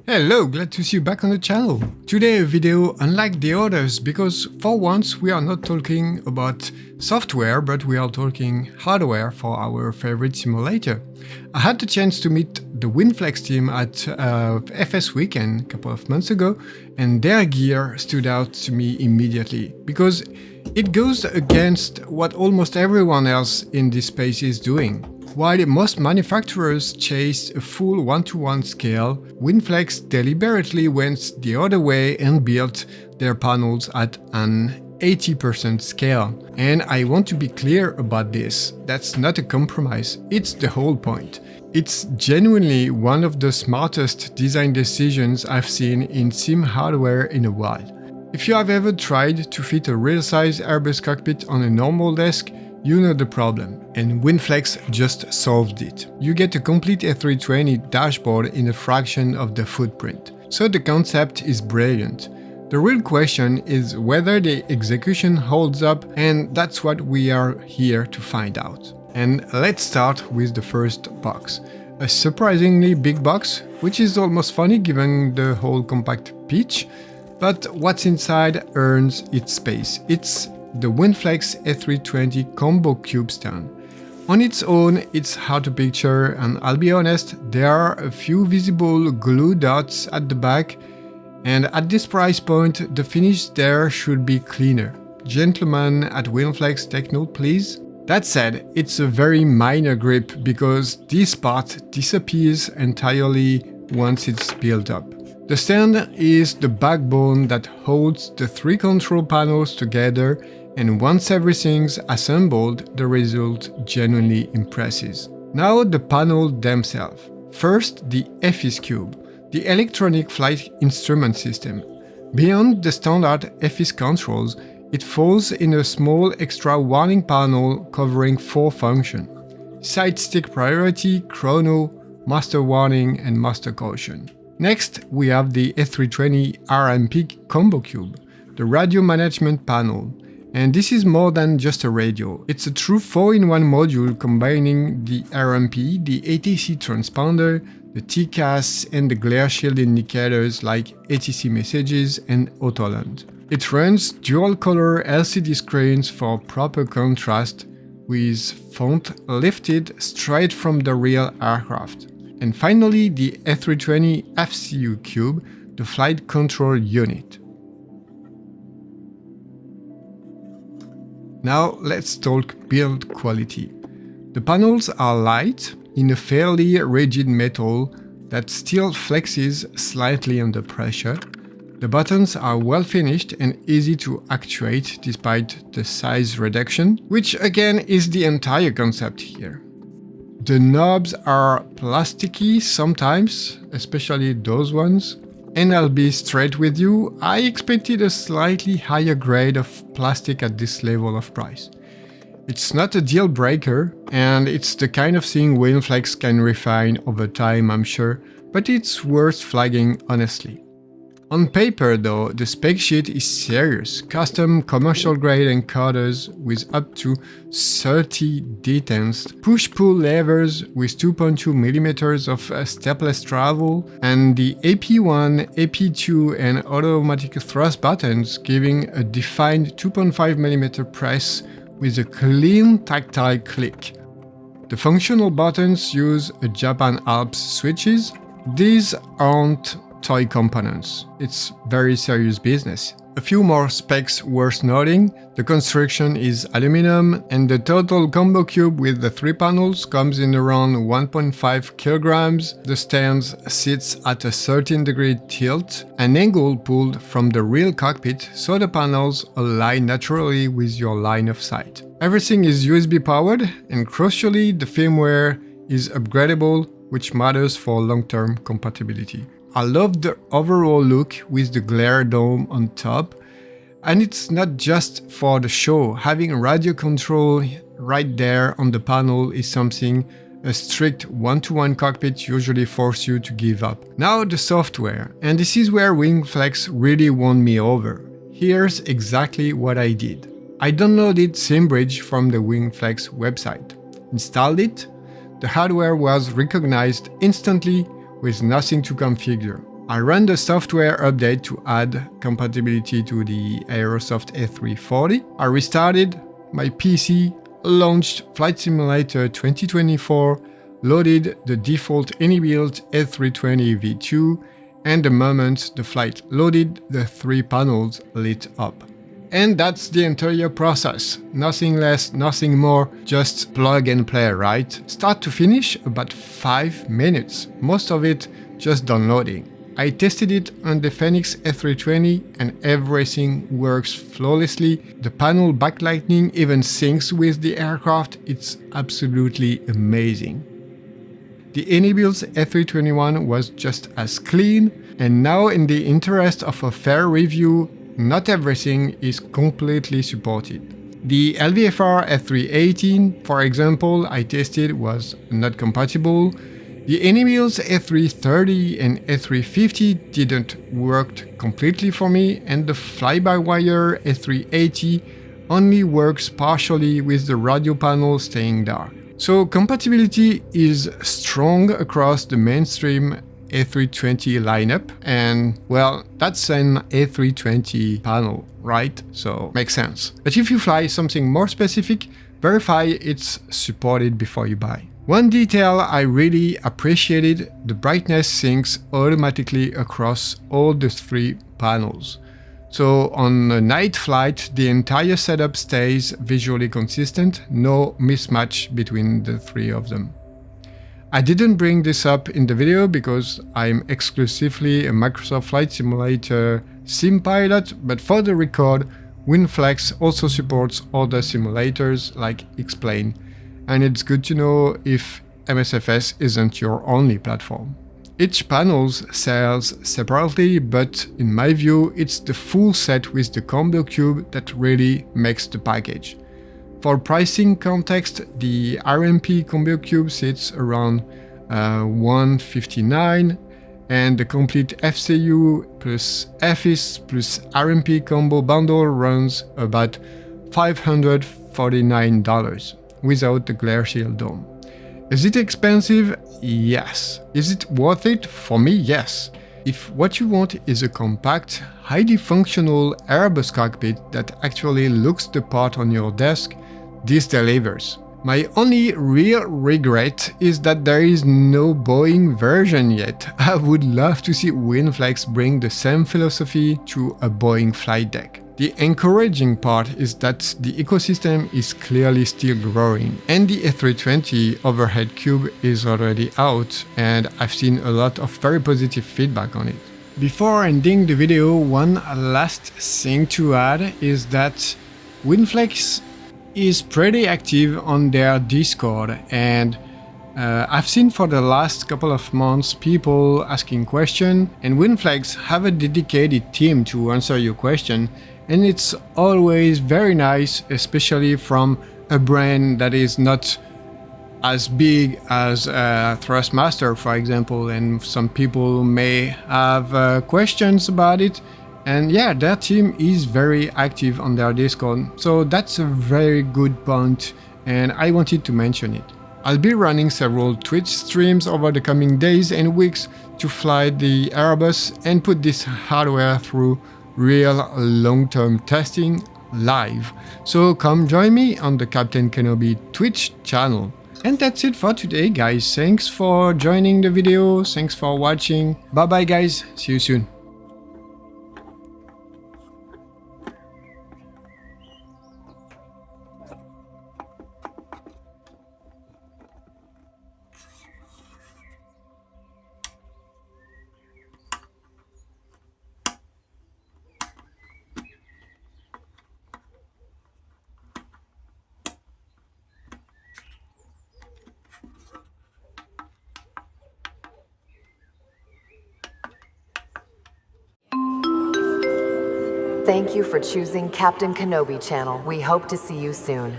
Hello, glad to see you back on the channel. Today a video unlike the others because for once we are not talking about software but we are talking hardware for our favorite simulator. I had the chance to meet the Winglfex team at FS Weekend a couple of months ago and their gear stood out to me immediately because it goes against what almost everyone else in this space is doing. While most manufacturers chase a full 1:1 scale, Winglfex deliberately went the other way and built their panels at an 80% scale. And I want to be clear about this. That's not a compromise, it's the whole point. It's genuinely one of the smartest design decisions I've seen in sim hardware in a while. If you have ever tried to fit a real-size Airbus cockpit on a normal desk, you know the problem, and Winglfex just solved it. You get a complete a320 dashboard in a fraction of the footprint. So the concept is brilliant. The real question is whether the execution holds up, and that's what we are here to find out. And let's start with the first box. A surprisingly big box, which is almost funny given the whole compact pitch, but what's inside earns its space. It's the Winglfex a320 combo cube stand. On its own, it's hard to picture, and I'll be honest, there are a few visible glue dots at the back, and at this price point, the finish there should be cleaner. Gentlemen at Winglfex, take note please. That said, it's a very minor grip because this part disappears entirely once it's built up. The stand is the backbone that holds the three control panels together, and once everything's assembled, the result genuinely impresses. Now the panels themselves. First, the FIS Cube, the Electronic Flight Instrument System. Beyond the standard FIS controls, it falls in a small extra warning panel covering 4 functions: side stick priority, chrono, master warning, and master caution. Next, we have the a320 RMP Combo Cube, the radio management panel. And this is more than just a radio. It's a true 4-in-1 module combining the RMP, the ATC transponder, the TCAS, and the glare shield indicators like ATC messages and autoland. It runs dual-color LCD screens for proper contrast, with font lifted straight from the real aircraft. And finally, the a320 FCU Cube, the flight control unit. Now let's talk build quality. The panels are light in a fairly rigid metal that still flexes slightly under pressure. The buttons are well finished and easy to actuate despite the size reduction, which again is the entire concept here. The knobs are plasticky sometimes, especially those ones. And I'll be straight with you, I expected a slightly higher grade of plastic at this level of price. It's not a deal breaker, and it's the kind of thing Winglfex can refine over time, I'm sure, but it's worth flagging honestly. On paper though, the spec sheet is serious, custom commercial grade encoders with up to 30 detents, push-pull levers with 2.2mm of stepless travel, and the AP1, AP2 and automatic thrust buttons giving a defined 2.5mm press with a clean tactile click. The functional buttons use a Japan Alps switches. These aren't toy components. It's very serious business. A few more specs worth noting. The construction is aluminum and the total combo cube with the 3 panels comes in around 1.5 kilograms. The stand sits at a 13-degree tilt, an angle pulled from the real cockpit so the panels align naturally with your line of sight. Everything is USB powered and crucially the firmware is upgradable, which matters for long-term compatibility. I love the overall look with the glare dome on top, and it's not just for the show. Having radio control right there on the panel is something a strict 1:1 cockpit usually forces you to give up. Now the software, and this is where Winglfex really won me over. Here's exactly what I did. I downloaded SimBridge from the Winglfex website, installed it. The hardware was recognized instantly with nothing to configure. I ran the software update to add compatibility to the Aerosoft A340. I restarted my PC, launched Flight Simulator 2024, loaded the default any-built A320 V2, and the moment the flight loaded, the 3 panels lit up. And that's the entire process. Nothing less, nothing more, just plug and play, right? Start to finish, about 5 minutes. Most of it just downloading. I tested it on the Phoenix A320 and everything works flawlessly. The panel backlighting even syncs with the aircraft. It's absolutely amazing. The any-built A321 was just as clean, and now in the interest of a fair review, not everything is completely supported. The LVFR A318, for example, I tested was not compatible. The any-built A330 and A350 didn't work completely for me, and the fly-by-wire A380 only works partially with the radio panel staying dark. So compatibility is strong across the mainstream A320 lineup, and well, that's an A320 panel, right? So makes sense. But if you fly something more specific, verify it's supported before you buy. One detail I really appreciated, the brightness syncs automatically across all the 3 panels. So on a night flight, the entire setup stays visually consistent, no mismatch between the 3 of them. I didn't bring this up in the video because I'm exclusively a Microsoft Flight Simulator sim pilot, but for the record, Winglfex also supports other simulators like X-Plane, and it's good to know if MSFS isn't your only platform. Each panel sells separately, but in my view, it's the full set with the combo cube that really makes the package. For pricing context, the RMP combo cube sits around $159, and the complete FCU plus FIS plus RMP combo bundle runs about $549 without the glare shield dome. Is it expensive? Yes. Is it worth it? For me, yes. If what you want is a compact, highly functional Airbus cockpit that actually looks the part on your desk, this delivers. My only real regret is that there is no Boeing version yet. I would love to see Winglfex bring the same philosophy to a Boeing flight deck. The encouraging part is that the ecosystem is clearly still growing, and the A320 overhead cube is already out, and I've seen a lot of very positive feedback on it. Before ending the video, one last thing to add is that Winglfex is pretty active on their Discord, and I've seen for the last couple of months people asking questions, and Winglfex have a dedicated team to answer your question, and it's always very nice, especially from a brand that is not as big as Thrustmaster, for example, and some people may have questions about it. And yeah, their team is very active on their Discord, so that's a very good point, and I wanted to mention it. I'll be running several Twitch streams over the coming days and weeks to fly the Airbus and put this hardware through real long-term testing live. So come join me on the Captain Kenobi Twitch channel. And that's it for today, guys. Thanks for joining the video. Thanks for watching. Bye bye, guys. See you soon. Thank you for choosing Captain Kenobi channel. We hope to see you soon.